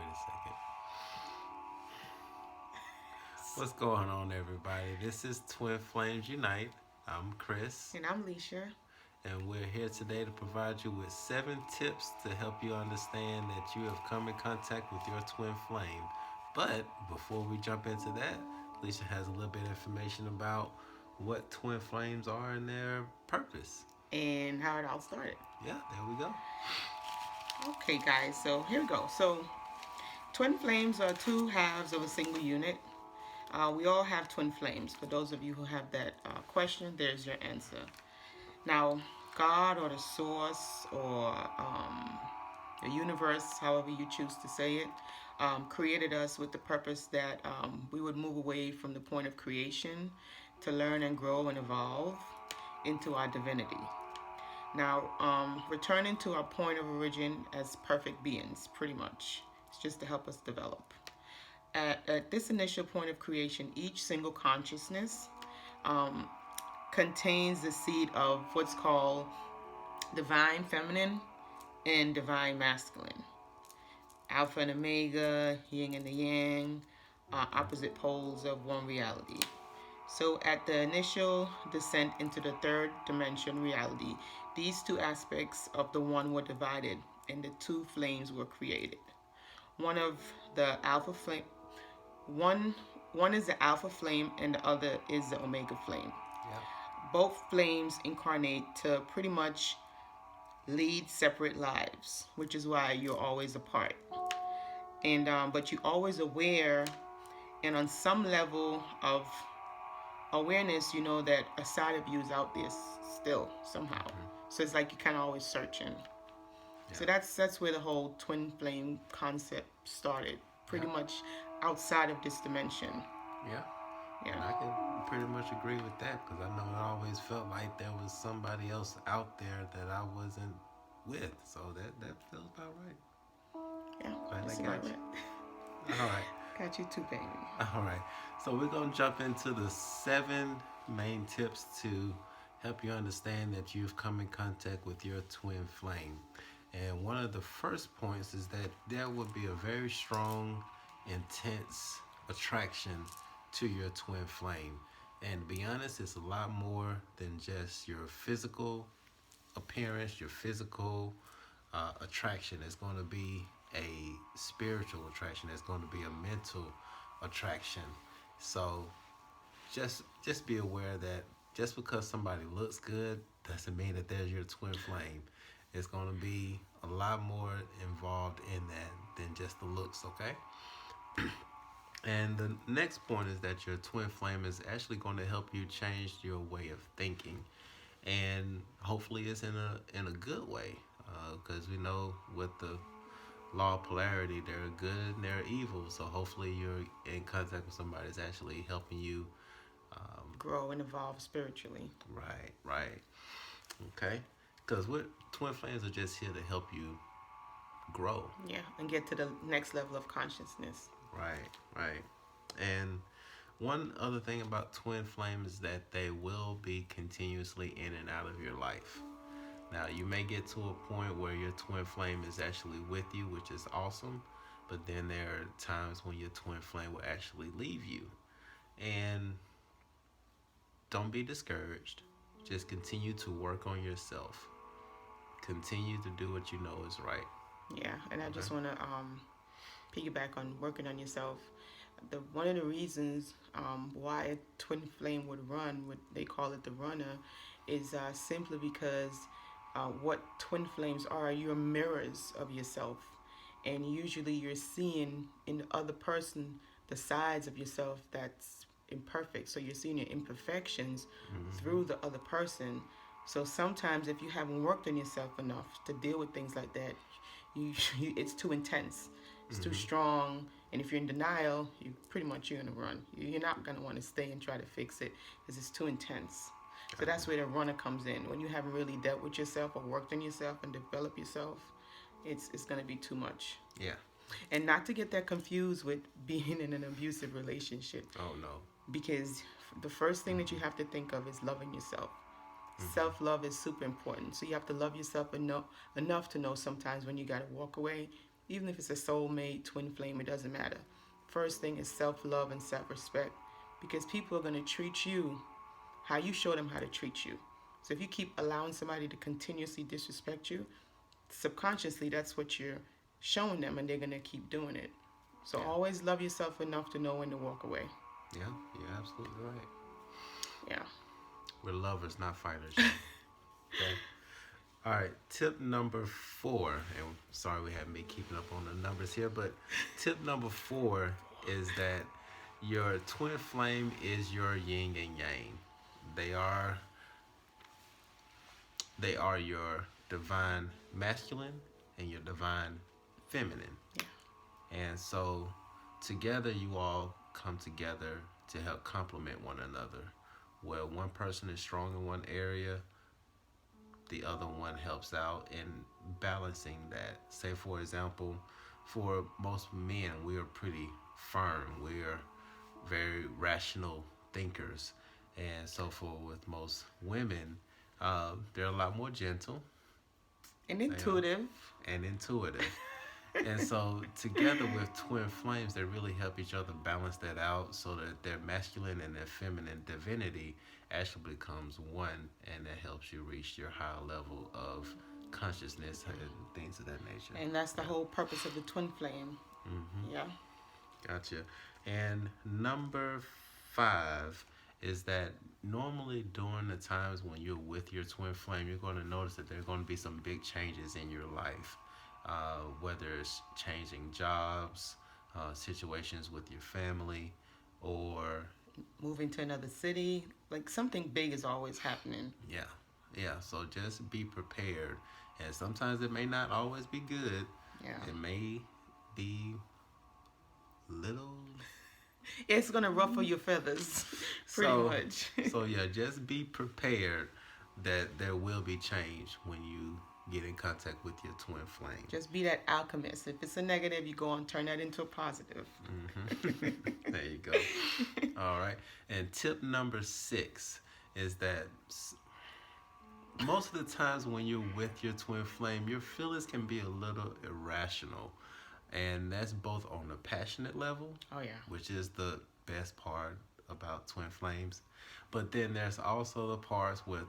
a second. What's going on, everybody? This is Twin Flames Unite. I'm Chris, And I'm Leisha. and we're here today to provide you with 7 tips to help you understand that you have come in contact with your twin flame. But before we jump into that, Leisha has a little bit of information about what twin flames are and their purpose. And how it all started. Yeah, there we go. Okay, guys, so here we go. So, twin flames are two halves of a single unit. We all have twin flames. For those of you who have that question, there's your answer. Now, God or the source or the universe, however you choose to say it, created us with the purpose that we would move away from the point of creation to learn and grow and evolve into our divinity. Now, returning to our point of origin as perfect beings, pretty much. It's just to help us develop. At this initial point of creation, each single consciousness um, contains the seed of what's called divine feminine and divine masculine. Alpha and Omega, yin and the yang, opposite poles of one reality. So at the initial descent into the third dimension reality, these two aspects of the one were divided and the two flames were created. One of the alpha flame one is the alpha flame and the other is the omega flame. Yeah. Both flames incarnate to pretty much lead separate lives, which is why you're always apart. And but you're always aware, and on some level of awareness, you know that a side of you is out there still somehow. So it's like you're kind of always searching. Yeah. So that's where the whole twin flame concept started. Pretty much outside of this dimension. Yeah. Yeah. And I can pretty much agree with that because I know it always felt like there was somebody else out there that I wasn't with. So that feels about right. Yeah. Glad That's I about got you. right. All right. Got you too, baby. All right. So we're going to jump into the 7 main tips to help you understand that you've come in contact with your twin flame. And one of the first points is that there will be a very strong, intense attraction to your twin flame. And to be honest, it's a lot more than just your physical appearance, your physical attraction. It's going to be a spiritual attraction. It's going to be a mental attraction. So just be aware that just because somebody looks good doesn't mean that there's your twin flame. It's going to be a lot more involved in that than just the looks, okay? And the next point is that your twin flame is actually going to help you change your way of thinking, and hopefully it's in a good way, because we know with the law of polarity, there are good and there are evil. So hopefully you're in contact with somebody that's actually helping you Grow and evolve spiritually. right. Okay, because twin flames are just here to help you grow. Yeah, and get to the next level of consciousness. Right. And one other thing about twin flames is that they will be continuously in and out of your life. Now, you may get to a point where your twin flame is actually with you, which is awesome, but then there are times when your twin flame will actually leave you. And don't be discouraged. Just continue to work on yourself. Continue to do what you know is right. Yeah, and I just Okay. want to piggyback on working on yourself. One of the reasons why a twin flame would run, what they call it the runner, is simply because what twin flames are, you're mirrors of yourself, and usually you're seeing in the other person the sides of yourself that's imperfect. So you're seeing your imperfections through the other person. So sometimes if you haven't worked on yourself enough to deal with things like that, it's too intense, it's too strong, and if you're in denial, you're gonna run. You're not gonna want to stay and try to fix it because it's too intense. So that's where the runner comes in. When you haven't really dealt with yourself or worked on yourself and developed yourself, it's gonna be too much. Yeah. And not to get that confused with being in an abusive relationship, Oh, no. because the first thing that you have to think of is loving yourself. Self-love is super important. So you have to love yourself enough to know sometimes when you got to walk away even if it's a soulmate, twin flame, it doesn't matter. First thing is self-love and self-respect, because people are going to treat you how you show them how to treat you. So if you keep allowing somebody to continuously disrespect you, subconsciously that's what you're showing them, and they're going to keep doing it. So Yeah. always love yourself enough to know when to walk away. Yeah, you're absolutely right. Yeah. We're lovers, not fighters. Okay. All right. Tip number 4, and sorry we haven't been keeping up on the numbers here, but tip number 4 is that your twin flame is your yin and yang. They are they are your divine masculine and your divine feminine. Yeah. And so together you all come together to help complement one another. Where one person is strong in one area, the other one helps out in balancing that. Say, for example, for most men, we are pretty firm. We are very rational thinkers. And so for with most women, they're a lot more gentle. And intuitive. And intuitive. And so together with twin flames, they really help each other balance that out so that their masculine and their feminine divinity actually becomes one, and that helps you reach your higher level of consciousness and things of that nature. And that's the whole purpose of the twin flame. Mm-hmm. Yeah. Gotcha. And number 5 is that normally during the times when you're with your twin flame, you're going to notice that there are going to be some big changes in your life. Whether it's changing jobs, situations with your family, or Moving to another city, like something big is always happening. yeah. So just be prepared, and sometimes it may not always be good. Yeah. It may be little. It's gonna ruffle your feathers, pretty much. So yeah, just be prepared that there will be change when you get in contact with your twin flame. Just be that alchemist. If it's a negative, you go and turn that into a positive. Mm-hmm. There you go. All right. And tip number 6 is that most of the times when you're with your twin flame, your feelings can be a little irrational. And that's both on the passionate level, Oh yeah. which is the best part about twin flames. But then there's also the parts where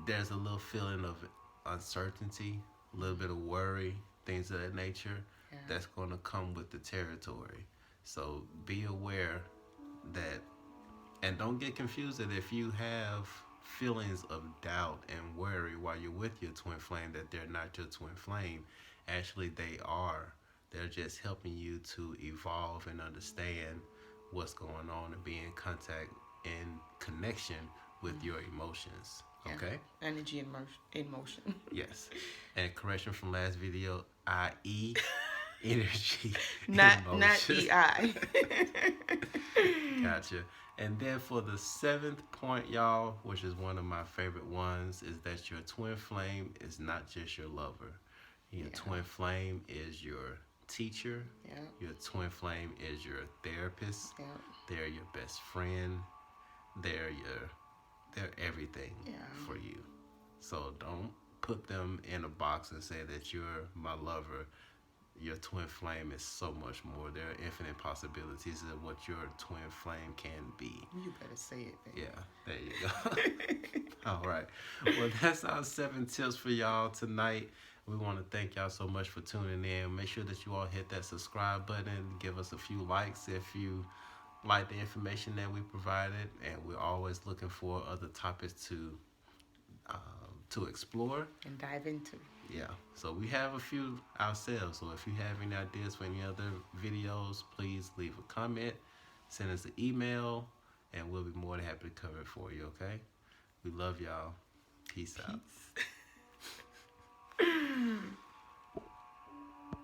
there's a little feeling of uncertainty, a little bit of worry, things of that nature. Yeah. That's going to come with the territory. So be aware that, and don't get confused that if you have feelings of doubt and worry while you're with your twin flame, that they're not your twin flame. Actually, they are. They're just helping you to evolve and understand what's going on and be in contact and connection with your emotions. Yeah. Okay? Energy in motion. Yes. And correction from last video, i.e. energy Not emotion. EI. Gotcha. And then for the 7th point, y'all, which is one of my favorite ones, is that your twin flame is not just your lover. Your twin flame is your teacher. Yeah. Your twin flame is your therapist. Yeah. They're your best friend. They're everything for you. So don't put them in a box and say that you're my lover. Your twin flame is so much more. There are infinite possibilities of what your twin flame can be. You better say it, baby. Yeah, there you go. All right. Well, that's our 7 tips for y'all tonight. We want to thank y'all so much for tuning in. Make sure that you all hit that subscribe button. Give us a few likes if you like the information that we provided. And we're always looking for other topics to explore And dive into. Yeah, so we have a few ourselves. So if you have any ideas for any other videos, please leave a comment, send us an email, and we'll be more than happy to cover it for you, okay? We love y'all. Peace out. Peace.